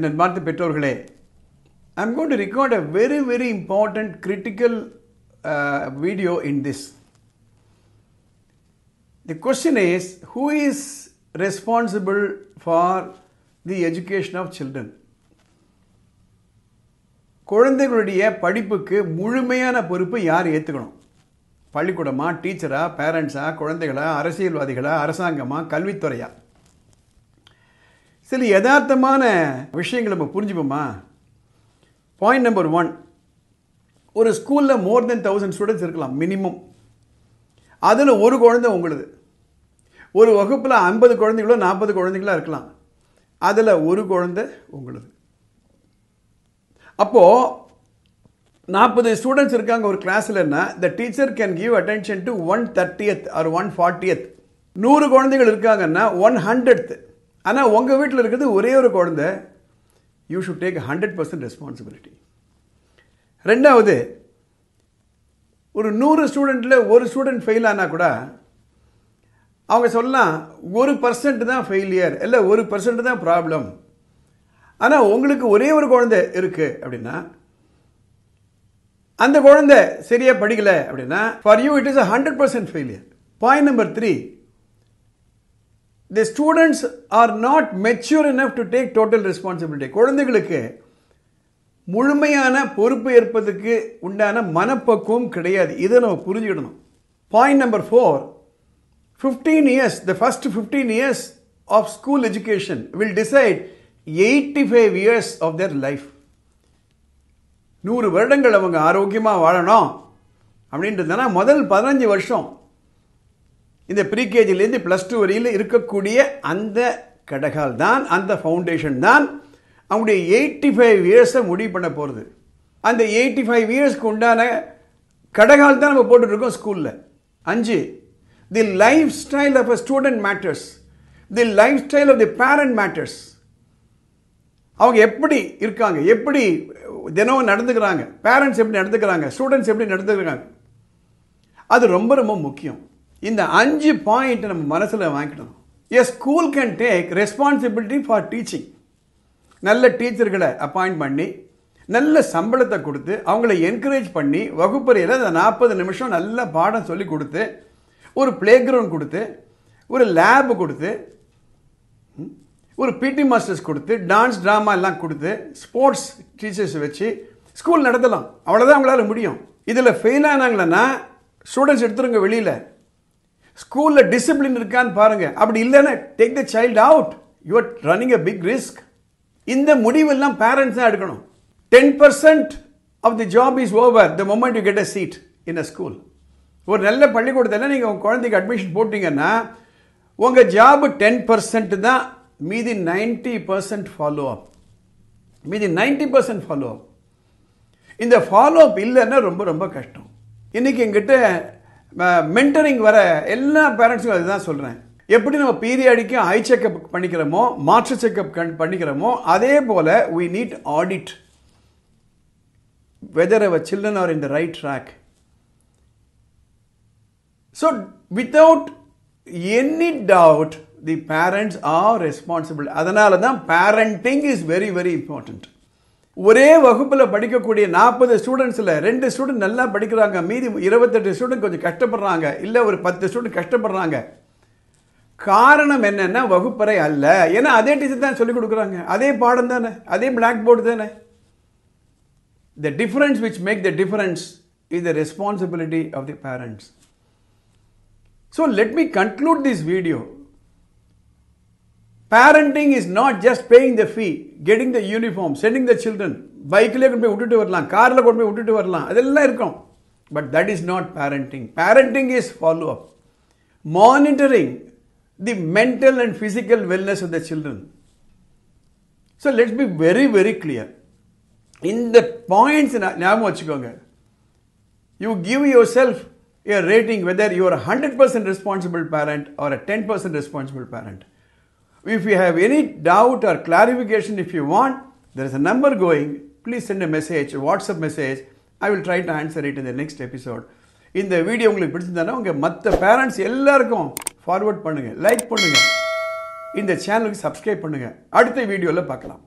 நண்பார்ந்த பெற்றோர்களே, I am going to record a very important critical video in this. The question is, who is responsible for the education of children? குழந்தைகளுடைய படிப்புக்கு முழுமையான பொறுப்பு யார் ஏற்றுக்கணும்? பள்ளிக்கூடமா, டீச்சரா, பேரண்ட்ஸா, குழந்தைகளா, அரசியல்வாதிகளா, அரசாங்கமா, கல்வித்துறையா? சில யதார்த்தமான விஷயங்களை நம்ம புரிஞ்சுப்போமா? பாயிண்ட் நம்பர் 1, ஒரு ஸ்கூலில் more than 1000 ஸ்டூடெண்ட்ஸ் இருக்கலாம் மினிமம். அதில் ஒரு குழந்தை உங்களுது. ஒரு வகுப்பில் 50 குழந்தைகளோ 40 குழந்தைகளோ இருக்கலாம். அதில் ஒரு குழந்தை உங்களுது. அப்போது 40 ஸ்டூடெண்ட்ஸ் இருக்காங்க ஒரு கிளாஸில்னா, the teacher can give attention to 1/30th or 1/40th. 100 குழந்தைகள் இருக்காங்கன்னா 1/100th. ஆனால் உங்கள் வீட்டில் இருக்கிறது ஒரே ஒரு குழந்தை. You should take 100% responsibility. ரெண்டாவது, ஒரு 100 ஸ்டூடெண்ட்டில் ஒரு ஸ்டூடெண்ட் ஃபெயில் ஆனால் கூட அவங்க சொல்லலாம் 1% தான் ஃபெயிலியர், இல்லை 1% தான் ப்ராப்ளம். ஆனால் உங்களுக்கு ஒரே ஒரு குழந்தை இருக்குது அப்படின்னா, அந்த குழந்தை சரியாக படிக்கலை அப்படின்னா, for you it is 100% failure. Point number 3, the students are not mature enough to take total responsibility. குழந்தைகளுக்கு முழுமையான பொறுப்பு ஏற்பதற்கு உண்டான மனப்பக்குவம் கிடையாது. இதை நம்ம புரிஞ்சுக்கிடணும். Point number 4, 15 years, the first 15 years of school education will decide 85 years of their life. 100 வருடங்கள் அவங்க ஆரோக்கியமாக வாழணும் அப்படின்றதுனா முதல் 15 வருஷம் இந்த ப்ரீகேஜிலேருந்து +2 வரையில் இருக்கக்கூடிய அந்த கடகால் தான், அந்த ஃபவுண்டேஷன் தான் அவங்களுடைய 85 இயர்ஸை முடிவு பண்ண போகிறது. அந்த 85 இயர்ஸ்க்கு உண்டான கடகால் தான் நம்ம போட்டுருக்கோம் ஸ்கூலில். 5, the lifestyle of a student matters, the lifestyle of the parent matters. அவங்க எப்படி இருக்காங்க, எப்படி தினமும் நடந்துக்கிறாங்க, பேரண்ட்ஸ் எப்படி நடந்துக்கிறாங்க, ஸ்டூடெண்ட்ஸ் எப்படி நடந்துக்கிறாங்க, அது ரொம்ப ரொம்ப முக்கியம். இந்த 5 பாயிண்ட் நம்ம மனசில் வாங்கிக்கணும். A school can take responsibility for teaching. நல்ல டீச்சர்களை அப்பாயிண்ட் பண்ணி, நல்ல சம்பளத்தை கொடுத்து, அவங்கள என்கரேஜ் பண்ணி, வகுப்பறையில் அந்த 40 நிமிஷம் நல்ல பாடம் சொல்லி கொடுத்து, ஒரு பிளே கிரவுண்ட் கொடுத்து, ஒரு லேபு கொடுத்து, ஒரு பிடி மாஸ்டர்ஸ் கொடுத்து, டான்ஸ் ட்ராமா எல்லாம் கொடுத்து, ஸ்போர்ட்ஸ் டீச்சர்ஸ் வச்சு ஸ்கூல் நடத்தலாம். அவ்வளோதான் அவங்களால முடியும். இதில் ஃபெயில் ஆனாங்களன்னா ஸ்டூடெண்ட்ஸ் எடுத்துருங்க வெளியில். ஸ்கூலில் டிசிப்ளின் இருக்கான்னு பாருங்கள். அப்படி இல்லைன்னா take the child out. You are running a big risk. இந்த முடிவெல்லாம் பேரண்ட்ஸ் தான் எடுக்கணும். 10% of the job is over the moment you get a seat in a school. ஒரு நல்ல பள்ளிக்கூடத்தில் நீங்கள் உங்கள் குழந்தைக்கு அட்மிஷன் போட்டிங்கன்னா உங்கள் ஜாப் 10% தான். மீதி 90% ஃபாலோ அப். மீதி 90% ஃபாலோ அப். இந்த ஃபாலோ அப் இல்லைன்னா ரொம்ப ரொம்ப கஷ்டம். இன்றைக்கி எங்கிட்ட மென்டரிங் வர எல்லா பேரண்ட்ஸும் அதுதான் சொல்கிறேன். எப்படி நம்ம பீரியாடிக்கு ஐ செக்அப் பண்ணிக்கிறோமோ, மாற்று செக்அப் பண்ணிக்கிறோமோ, அதே போல் we need audit whether our children are in the right track. So without any doubt the parents are responsible. அதனால தான் parenting is very important. ஒரே வகுப்பில் படிக்கக்கூடிய 40 ஸ்டூடெண்ட்ஸில் 2 ஸ்டூடெண்ட் நல்லா படிக்கிறாங்க, மீதி 28 ஸ்டூடெண்ட் கொஞ்சம் கஷ்டப்படுறாங்க, இல்லை ஒரு 10 ஸ்டூடெண்ட் கஷ்டப்படுறாங்க. காரணம் என்னன்னா வகுப்பறை அல்ல. ஏன்னா அதே டீச்சர் தான் சொல்லிக் கொடுக்குறாங்க, அதே பாடம் தானே, அதே பிளாக் போர்டு தானே. The difference which make the difference is the responsibility of the parents. So let me conclude this video. Parenting is not just paying the fee, getting the uniform, sending the children. பைக்கிலே கொண்டு போய் விட்டுட்டு வரலாம், காரில் கொண்டு போய் விட்டுட்டு வரலாம், அதெல்லாம் இருக்கும். But that is not parenting. Parenting is follow-up. Monitoring the mental and physical wellness of the children. So let's be very clear. இந்த பாயிண்ட்ஸ் ஞாபகம் வச்சுக்கோங்க. You give yourself a rating whether you are a 100% responsible parent or a 10% responsible parent. If you have any doubt or clarification, if you want, there is a number going. Please send a message, a WhatsApp message. I will try to answer it in the next episode. இந்த video உங்களுக்கு பிடிச்சிருந்தா உங்கள் மற்ற parents எல்லாருக்கும் forward பண்ணுங்கள், like பண்ணுங்கள், இந்த சேனலுக்கு சப்ஸ்கிரைப் பண்ணுங்கள். அடுத்த வீடியோவில் பார்க்கலாம்.